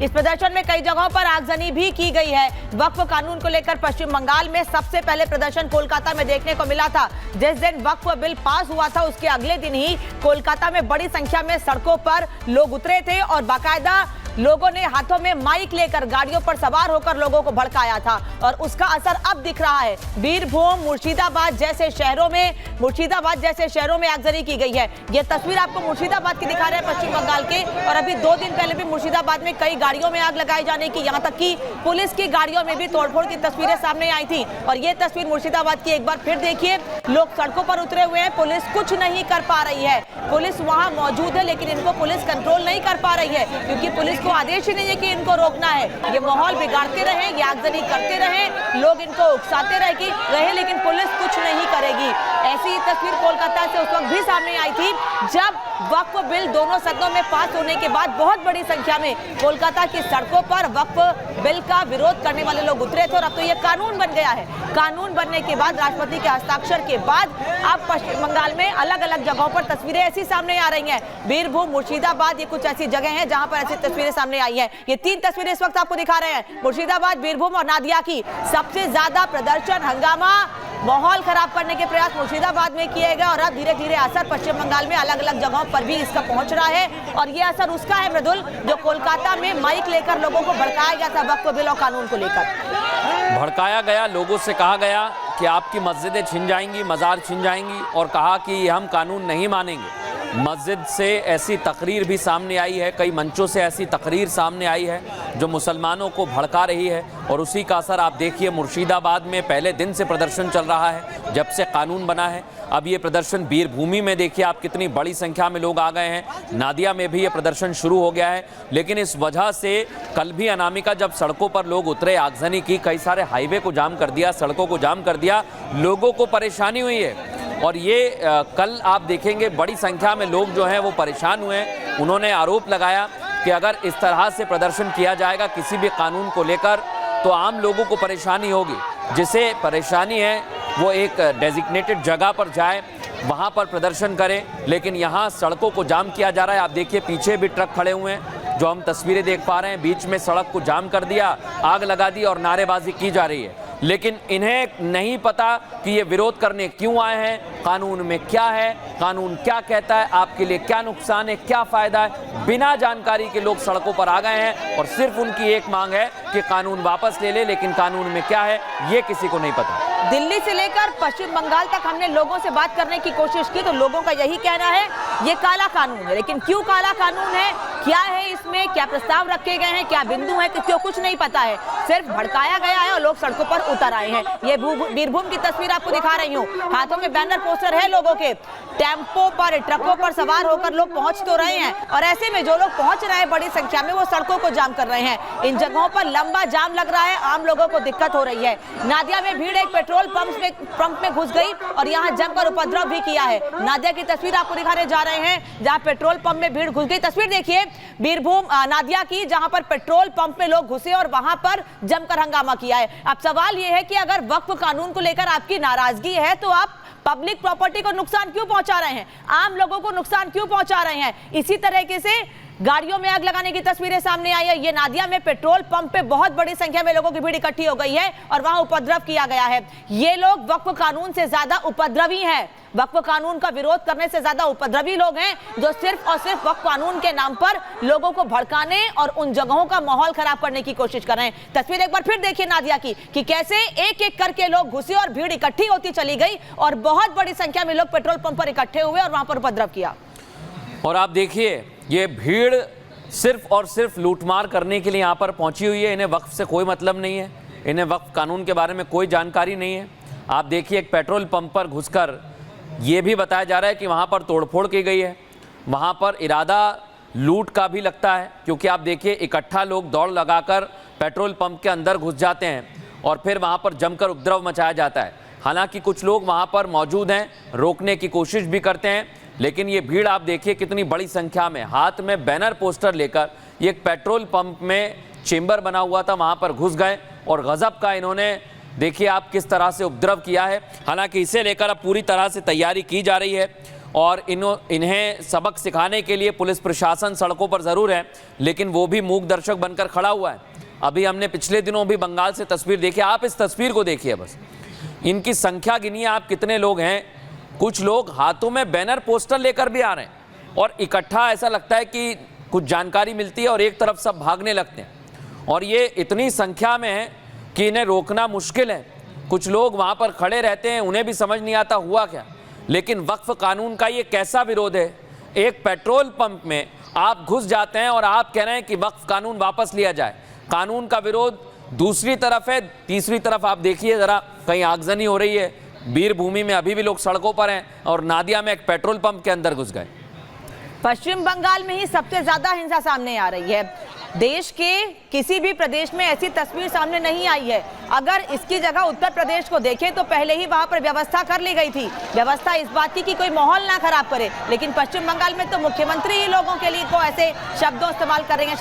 इस प्रदर्शन में कई जगहों पर आगजनी भी की गई है। वक्फ कानून को लेकर पश्चिम बंगाल में सबसे पहले प्रदर्शन कोलकाता में देखने को मिला था। जिस दिन वक्फ बिल पास हुआ था उसके अगले दिन ही कोलकाता में बड़ी संख्या में सड़कों पर लोग उतरे थे और बाकायदा लोगों ने हाथों में माइक लेकर गाड़ियों पर सवार होकर लोगों को भड़काया था और उसका असर अब दिख रहा है। बीरभूम, मुर्शिदाबाद जैसे शहरों में आगजनी की गई है। यह तस्वीर आपको मुर्शिदाबाद की दिखा रहे हैं पश्चिम बंगाल के, और अभी 2 दिन पहले भी मुर्शिदाबाद में कई गाड़ियों में आग लगाए जाने की, यहां तक कि पुलिस की गाड़ियों में भी तोड़फोड़ की तस्वीरें सामने आई थी। और ये तस्वीर मुर्शिदाबाद की एक बार फिर देखिए, लोग सड़कों पर उतरे हुए हैं, पुलिस कुछ नहीं कर पा रही है। पुलिस वहां मौजूद है लेकिन इनको पुलिस कंट्रोल नहीं कर पा रही है क्योंकि पुलिस को आदेश ही नहीं है कि इनको रोकना है। ये माहौल बिगाड़ते रहे, ये आगजनी करते रहे, लोग इनको उकसाते रहे लेकिन पुलिस कुछ नहीं करेगी। ऐसी ही तस्वीर कोलकाता से उस वक्त भी सामने आई थी जब वक्फ बिल दोनों सदनों में पास होने के बाद बहुत बड़ी संख्या में कोलकाता की सड़कों पर वक्फ बिल का विरोध करने वाले लोग उतरे थे और अब तो ये कानून बन गया है। कानून बनने के बाद, राष्ट्रपति के हस्ताक्षर के बाद, अब पश्चिम बंगाल में अलग अलग जगहों पर तस्वीरें ऐसी सामने आ रही हैं। बीरभूम, मुर्शिदाबाद, ये कुछ ऐसी जगह हैं जहां पर ऐसी तस्वीरें सामने आई है। ये 3 तस्वीरें इस वक्त आपको दिखा रहे हैं, मुर्शिदाबाद, बीरभूम और नादिया की। सबसे ज्यादा प्रदर्शन, हंगामा, माहौल खराब करने के प्रयास मुर्शिदाबाद में किए गए और अब धीरे धीरे असर पश्चिम बंगाल में अलग अलग जगहों पर भी इसका पहुंच रहा है। और ये असर उसका है मृदुल, जो कोलकाता में माइक लेकर लोगों को भड़काया गया था वक्फ बिल और कानून को लेकर। भड़काया गया, लोगों से कहा गया कि आपकी मस्जिदें छिन जाएंगी, मज़ार छिन जाएंगी और कहा कि हम कानून नहीं मानेंगे। मस्जिद से ऐसी तकरीर भी सामने आई है, कई मंचों से ऐसी तकरीर सामने आई है जो मुसलमानों को भड़का रही है और उसी का असर आप देखिए मुर्शिदाबाद में पहले दिन से प्रदर्शन चल रहा है जब से कानून बना है। अब ये प्रदर्शन बीरभूमि में देखिए आप कितनी बड़ी संख्या में लोग आ गए हैं, नादिया में भी ये प्रदर्शन शुरू हो गया है। लेकिन इस वजह से कल भी अनामिका जब सड़कों पर लोग उतरे, आगजनी की, कई सारे हाईवे को जाम कर दिया, सड़कों को जाम कर दिया, लोगों को परेशानी हुई है। और ये कल आप देखेंगे बड़ी संख्या में लोग जो हैं वो परेशान हुए हैं। उन्होंने आरोप लगाया कि अगर इस तरह से प्रदर्शन किया जाएगा किसी भी कानून को लेकर तो आम लोगों को परेशानी होगी। जिसे परेशानी है वो एक डेजिग्नेटेड जगह पर जाए, वहाँ पर प्रदर्शन करें, लेकिन यहाँ सड़कों को जाम किया जा रहा है। आप देखिए पीछे भी ट्रक खड़े हुए हैं जो हम तस्वीरें देख पा रहे हैं, बीच में सड़क को जाम कर दिया, आग लगा दी और नारेबाजी की जा रही है। लेकिन इन्हें नहीं पता कि ये विरोध करने क्यों आए हैं, कानून में क्या है, कानून क्या कहता है, आपके लिए क्या नुकसान है, क्या फ़ायदा है। बिना जानकारी के लोग सड़कों पर आ गए हैं और सिर्फ उनकी एक मांग है कि कानून वापस ले ले, लेकिन कानून में क्या है ये किसी को नहीं पता। दिल्ली से लेकर पश्चिम बंगाल तक हमने लोगों से बात करने की कोशिश की तो लोगों का यही कहना है ये काला कानून है। लेकिन क्यों काला कानून है, क्या है इसमें, क्या प्रस्ताव रखे गए हैं, क्या बिंदु है, क्यों कुछ नहीं पता है। सिर्फ भड़काया गया है और लोग सड़कों पर उतर आए हैं। ये बीरभूम की तस्वीर आपको दिखा रही हूँ, हाथों में बैनर पोस्टर है लोगों के, टेम्पो पर, ट्रकों पर सवार होकर लोग पहुंच तो रहे हैं और ऐसे में जो लोग पहुंच रहे हैं बड़ी संख्या में वो सड़कों को जाम कर रहे हैं। इन जगहों पर लंबा जाम लग रहा है, आम लोगों को दिक्कत हो रही है। नादिया में भीड़ एक पेट्रोल पंप में घुस गई और यहाँ जमकर उपद्रव भी किया है। नादिया की तस्वीर आपको दिखाने जा रहे हैं जहाँ पेट्रोल पंप में भीड़ घुस गई। तस्वीर देखिए बीरभूम नादिया की, जहां पर पेट्रोल पंप में लोग घुसे और वहां पर जमकर हंगामा किया है। अब सवाल यह है कि अगर वक्फ कानून को लेकर आपकी नाराजगी है तो आप पब्लिक प्रॉपर्टी को नुकसान क्यों पहुंचा रहे हैं, आम लोगों को नुकसान क्यों पहुंचा रहे हैं। इसी तरीके से गाड़ियों में आग लगाने की तस्वीरें सामने आई है। ये नादिया में पेट्रोल पंप पे बहुत बड़ी संख्या में लोगों की भीड़ इकट्ठी हो गई है और वहां उपद्रव किया गया है। ये लोग वक्फ कानून से ज्यादा उपद्रवी हैं, वक्फ कानून का विरोध करने से ज्यादा उपद्रवी लोग हैं जो सिर्फ और सिर्फ वक्फ कानून के नाम पर लोगों को भड़काने और उन जगहों का माहौल खराब करने की कोशिश कर रहे हैं। तस्वीर एक बार फिर देखिए नादिया की कि कैसे एक एक करके लोग घुसे और भीड़ इकट्ठी होती चली गई और बहुत बड़ी संख्या में लोग पेट्रोल पंप पर इकट्ठे हुए और वहां पर उपद्रव किया। और आप देखिए ये भीड़ सिर्फ और सिर्फ लूटमार करने के लिए यहाँ पर पहुँची हुई है। इन्हें वक्फ से कोई मतलब नहीं है, इन्हें वक्फ कानून के बारे में कोई जानकारी नहीं है। आप देखिए एक पेट्रोल पंप पर घुसकर ये भी बताया जा रहा है कि वहाँ पर तोड़फोड़ की गई है, वहाँ पर इरादा लूट का भी लगता है क्योंकि आप देखिए इकट्ठा लोग दौड़ लगाकर पेट्रोल पंप के अंदर घुस जाते हैं और फिर वहाँ पर जमकर उपद्रव मचाया जाता है। हालांकि कुछ लोग वहाँ पर मौजूद हैं, रोकने की कोशिश भी करते हैं, लेकिन ये भीड़ आप देखिए कितनी बड़ी संख्या में हाथ में बैनर पोस्टर लेकर ये एक पेट्रोल पंप में चेंबर बना हुआ था वहाँ पर घुस गए और गजब का इन्होंने देखिए आप किस तरह से उपद्रव किया है। हालांकि इसे लेकर अब पूरी तरह से तैयारी की जा रही है और इन्हें सबक सिखाने के लिए पुलिस प्रशासन सड़कों पर ज़रूर है, लेकिन वो भी मूक दर्शक बनकर खड़ा हुआ है। अभी हमने पिछले दिनों भी बंगाल से तस्वीर देखी, आप इस तस्वीर को देखिए, बस इनकी संख्या गिनिए आप कितने लोग हैं। कुछ लोग हाथों में बैनर पोस्टर लेकर भी आ रहे हैं और इकट्ठा, ऐसा लगता है कि कुछ जानकारी मिलती है और एक तरफ सब भागने लगते हैं। और ये इतनी संख्या में है कि इन्हें रोकना मुश्किल है। कुछ लोग वहाँ पर खड़े रहते हैं, उन्हें भी समझ नहीं आता हुआ क्या। लेकिन वक्फ कानून का ये कैसा विरोध है? एक पेट्रोल पंप में आप घुस जाते हैं और आप कह रहे हैं कि वक्फ कानून वापस लिया जाए। कानून का विरोध दूसरी तरफ है, तीसरी तरफ आप देखिए ज़रा, कहीं आगजनी हो रही है। वीरभूमि में अभी भी लोग सड़कों पर हैं और नादिया में एक पेट्रोल पंप के अंदर घुस गए। पश्चिम बंगाल में ही सबसे ज्यादा हिंसा सामने आ रही है। देश के किसी भी प्रदेश में ऐसी तस्वीर सामने नहीं आई है। अगर इसकी जगह उत्तर प्रदेश को देखें तो पहले ही वहां पर व्यवस्था कर ली गई थी। व्यवस्था इस बात की कि कोई माहौल ना खराब करे, लेकिन पश्चिम बंगाल में तो मुख्यमंत्री ही लोगों के लिए को ऐसे शब्दों इस्तेमाल कर रहे हैं।